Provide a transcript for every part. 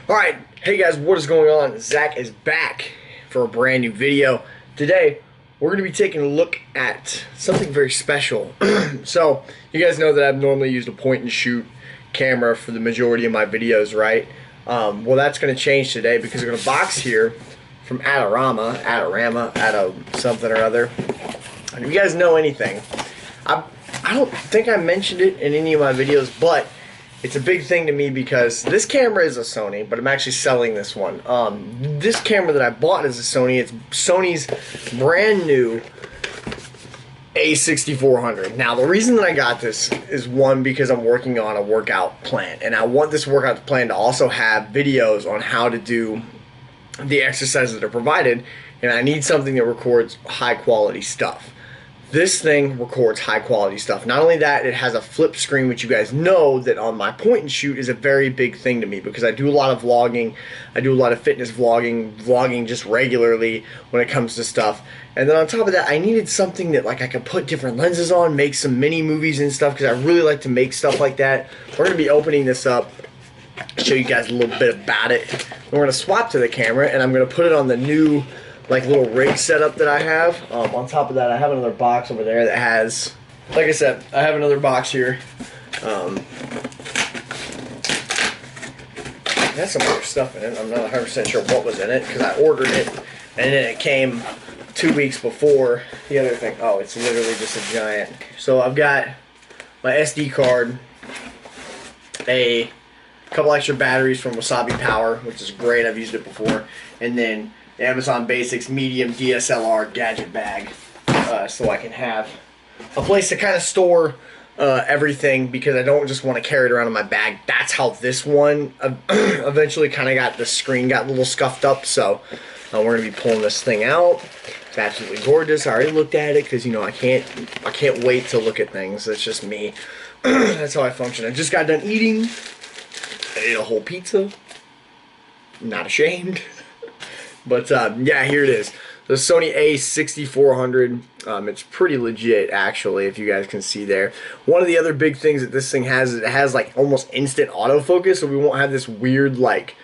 Alright, hey guys, what is going on? Zach is back for a brand new video. Today, we're going to be taking a look at something very special. So, you guys know that I've normally used a point and shoot camera for the majority of my videos, right? Well, that's going to change today because I got a box here from Adorama, something or other. And if you guys know anything, I don't think I mentioned it in any of my videos, but it's a big thing to me because this camera is a Sony, but I'm actually selling this one. This camera that I bought is a Sony. It's Sony's brand new A6400. Now, the reason that I got this is, one, because I'm working on a workout plan, and I want this workout plan to also have videos on how to do the exercises that are provided, and I need something that records high quality stuff. This thing records high quality stuff. Not only that, it has a flip screen, which you guys know that on my point and shoot is a very big thing to me because I do a lot of vlogging, I do a lot of fitness vlogging just regularly when it comes to stuff. And then on top of that, I needed something that like I could put different lenses on, make some mini movies and stuff, because I really like to make stuff like that. We're going to be opening this up, show you guys a little bit about it. And we're going to swap to the camera, and I'm going to put it on the new like little rig setup that I have. On top of that, I have another box over there that has, like I said, I have another box here. It has some other stuff in it. I'm not 100% sure what was in it because I ordered it and then it came 2 weeks before the other thing. Oh, it's literally just a giant. So I've got my SD card, a couple extra batteries from Wasabi Power, which is great. I've used it before, and then the Amazon Basics medium DSLR gadget bag, so I can have a place to kind of store everything because I don't just want to carry it around in my bag. That's how this one eventually kind of got, the screen got a little scuffed up, so we're going to be pulling this thing out. It's absolutely gorgeous. I already looked at it because, you know, I can't wait to look at things. That's just me. That's how I function. I just got done eating. I ate a whole pizza. Not ashamed. But yeah, here it is. The Sony A6400. It's pretty legit, actually, if you guys can see there. One of the other big things that this thing has is it has like almost instant autofocus, so we won't have this weird, like,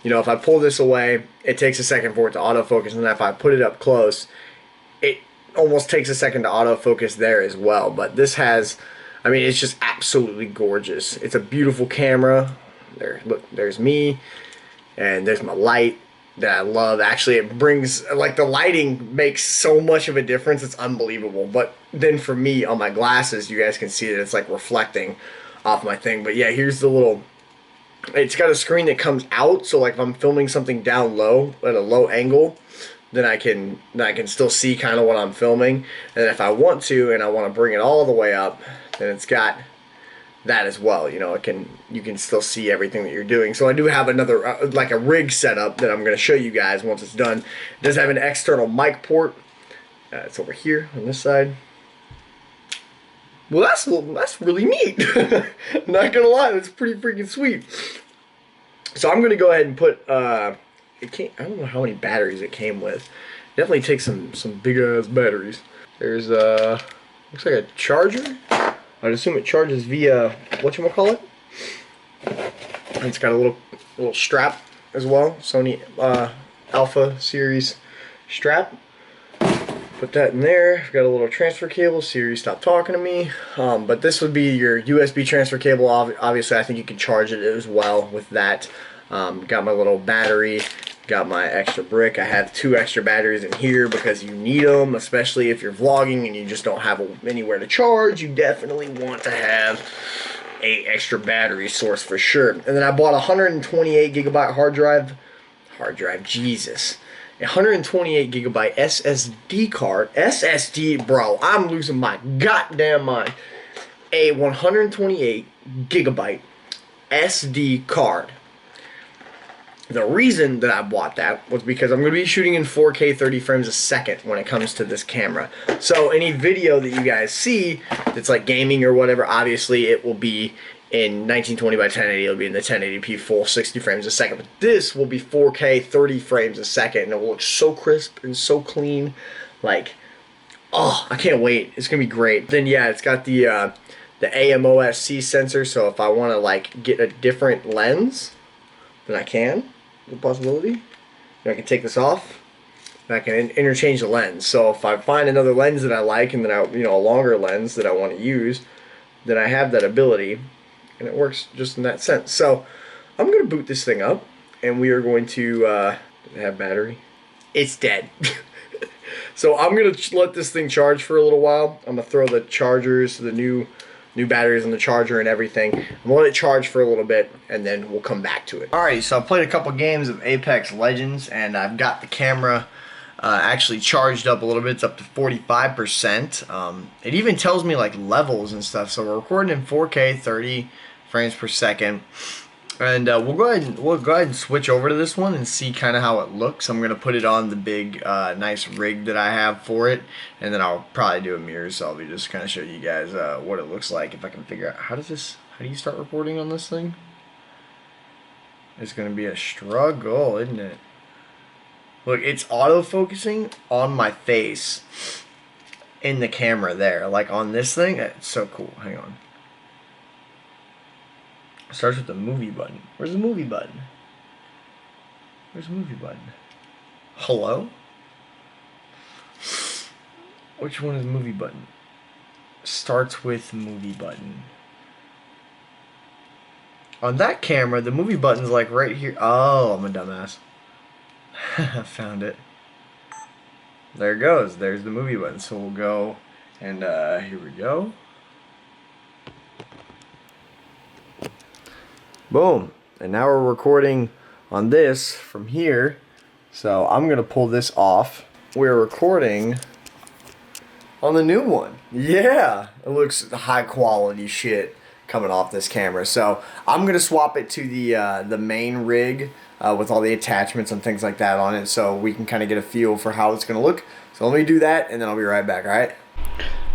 you know, if I pull this away, it takes a second for it to autofocus, and then if I put it up close, it almost takes a second to autofocus there as well. But this has, I mean, it's just absolutely gorgeous. It's a beautiful camera. There, look, there's me, and there's my light that I love. Actually, it brings, like, the lighting makes so much of a difference. It's unbelievable. But then for me on my glasses, you guys can see that it's like reflecting off my thing. But yeah, here's the little, it's got a screen that comes out, so like if I'm filming something down low at a low angle, then I can still see kind of what I'm filming. And if I want to and I want to bring it all the way up, then it's got that as well. You know, you can still see everything that you're doing. So I do have another like a rig setup that I'm going to show you guys once it's done. It does have an external mic port. It's over here on this side. Well, that's really neat. Not gonna lie, that's pretty freaking sweet. So I'm gonna go ahead and put I don't know how many batteries it came with. Definitely takes some big ass batteries. There's looks like a charger. I'd assume it charges via whatchamacallit. And it's got a little strap as well. Sony Alpha series strap. Put that in there. I've got a little transfer cable. Siri, stop talking to me. But this would be your USB transfer cable. Obviously, I think you can charge it as well with that. Got my little battery. Got my extra brick. I have 2 extra batteries in here because you need them, especially if you're vlogging and you just don't have anywhere to charge. You definitely want to have a extra battery source for sure. And then I bought a 128 gigabyte hard drive. Jesus. A 128 gigabyte SSD card. SSD, bro, I'm losing my goddamn mind. A 128 gigabyte SD card. The reason that I bought that was because I'm going to be shooting in 4K 30 frames a second when it comes to this camera. So any video that you guys see that's like gaming or whatever, obviously it will be in 1920 by 1080, it'll be in the 1080p full 60 frames a second. But this will be 4K 30 frames a second, and it will look so crisp and so clean. Like, oh, I can't wait. It's gonna be great. Then yeah, it's got the AMOSC sensor, so if I want to like get a different lens, then I can. The possibility. I can take this off. And I can interchange the lens. So if I find another lens that I like, and then a longer lens that I want to use, then I have that ability, and it works just in that sense. So I'm going to boot this thing up, and we are going to have battery. It's dead. So I'm going to let this thing charge for a little while. I'm going to throw the chargers, the new batteries in the charger and everything. I'm going to let it charge for a little bit, and then we'll come back to it. Alright, so I played a couple games of Apex Legends, and I've got the camera actually charged up a little bit. It's up to 45%. It even tells me like levels and stuff. So we're recording in 4K, 30 frames per second. And we'll go ahead and switch over to this one and see kind of how it looks. I'm gonna put it on the big nice rig that I have for it, and then I'll probably do a mirror selfie just to kind of show you guys what it looks like. If I can figure out how do you start recording on this thing? It's gonna be a struggle, isn't it? Look, it's auto-focusing on my face in the camera there, like on this thing. It's so cool. Hang on. It starts with the movie button. Where's the movie button? Where's the movie button? Hello? Which one is the movie button? Starts with movie button. On that camera, the movie button's like right here. Oh, I'm a dumbass. I found it. There it goes. There's the movie button. So we'll go and here we go. Boom. And now we're recording on this from here. So I'm going to pull this off. We're recording on the new one. Yeah. It looks high quality shit coming off this camera. So I'm going to swap it to the main rig with all the attachments and things like that on it, so we can kind of get a feel for how it's going to look. So let me do that, and then I'll be right back, alright?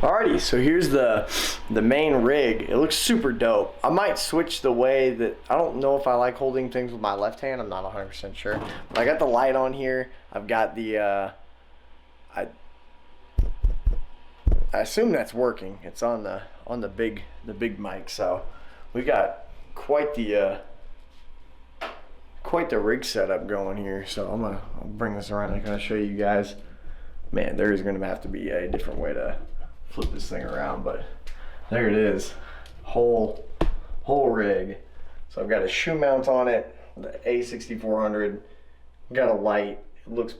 Alrighty, so here's the main rig. It looks super dope. I might switch the way that, I don't know if I like holding things with my left hand. I'm not 100% sure. But I got the light on here. I've got the, I assume that's working. It's on the big mic, so we got quite the rig setup going here. So I'll bring this around and kind of show you guys. Man, there is going to have to be a different way to flip this thing around, but there it is. Whole rig. So I've got a shoe mount on it, the A6400. Got a light. It looks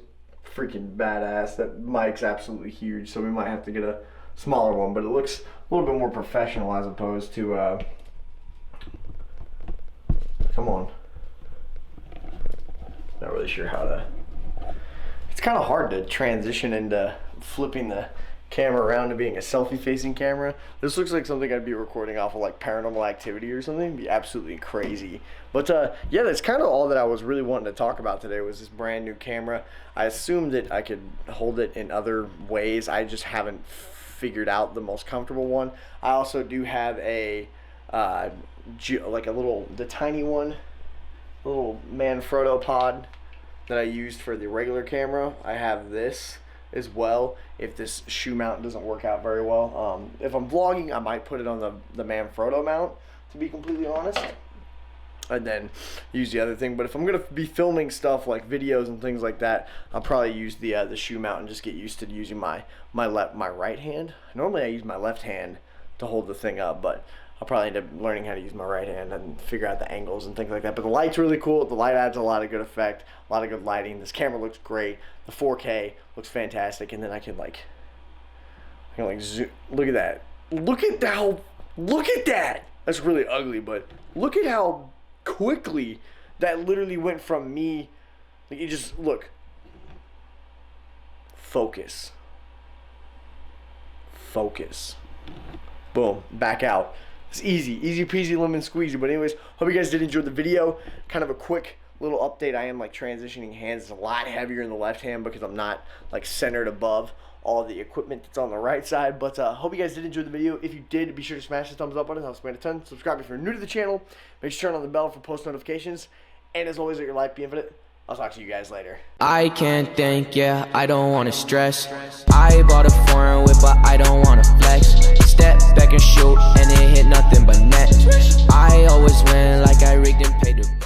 freaking badass. That mic's absolutely huge, so we might have to get a smaller one, but it looks a little bit more professional as opposed to come on. Not really sure how to. It's kind of hard to transition into flipping the camera around to being a selfie facing camera. This looks like something I'd be recording off of like Paranormal Activity or something. It'd be absolutely crazy. But yeah, that's kind of all that I was really wanting to talk about today was this brand new camera. I assumed that I could hold it in other ways. I just haven't figured out the most comfortable one. I also do have a like the tiny one, little Manfrotto pod that I used for the regular camera. I have this as well if this shoe mount doesn't work out very well. If I'm vlogging, I might put it on the Manfrotto mount, to be completely honest, and then use the other thing. But if I'm gonna be filming stuff like videos and things like that, I'll probably use the shoe mount and just get used to using my right hand. Normally I use my left hand to hold the thing up, but I'll probably end up learning how to use my right hand and figure out the angles and things like that. But the light's really cool. The light adds a lot of good effect, a lot of good lighting. This camera looks great. The 4K looks fantastic, and then I can like zoom. Look at that. Look at that. That's really ugly, but look at how quickly that literally went from me. Like, you just look. Focus. Boom. Back out. It's easy peasy lemon squeezy. But anyways, hope you guys did enjoy the video. Kind of a quick little update. I am like transitioning hands. It's a lot heavier in the left hand because I'm not like centered above all of the equipment that's on the right side. But hope you guys did enjoy the video. If you did, be sure to smash the thumbs up button. It helps me out a ton. Subscribe if you're new to the channel. Make sure to turn on the bell for post notifications. And as always, let your life be infinite. I'll talk to you guys later. I can't think, yeah, I don't wanna stress. I bought a foreign whip, but I don't wanna flex. Step back and shoot, and it hit nothing but net. I always win like I rigged and paid the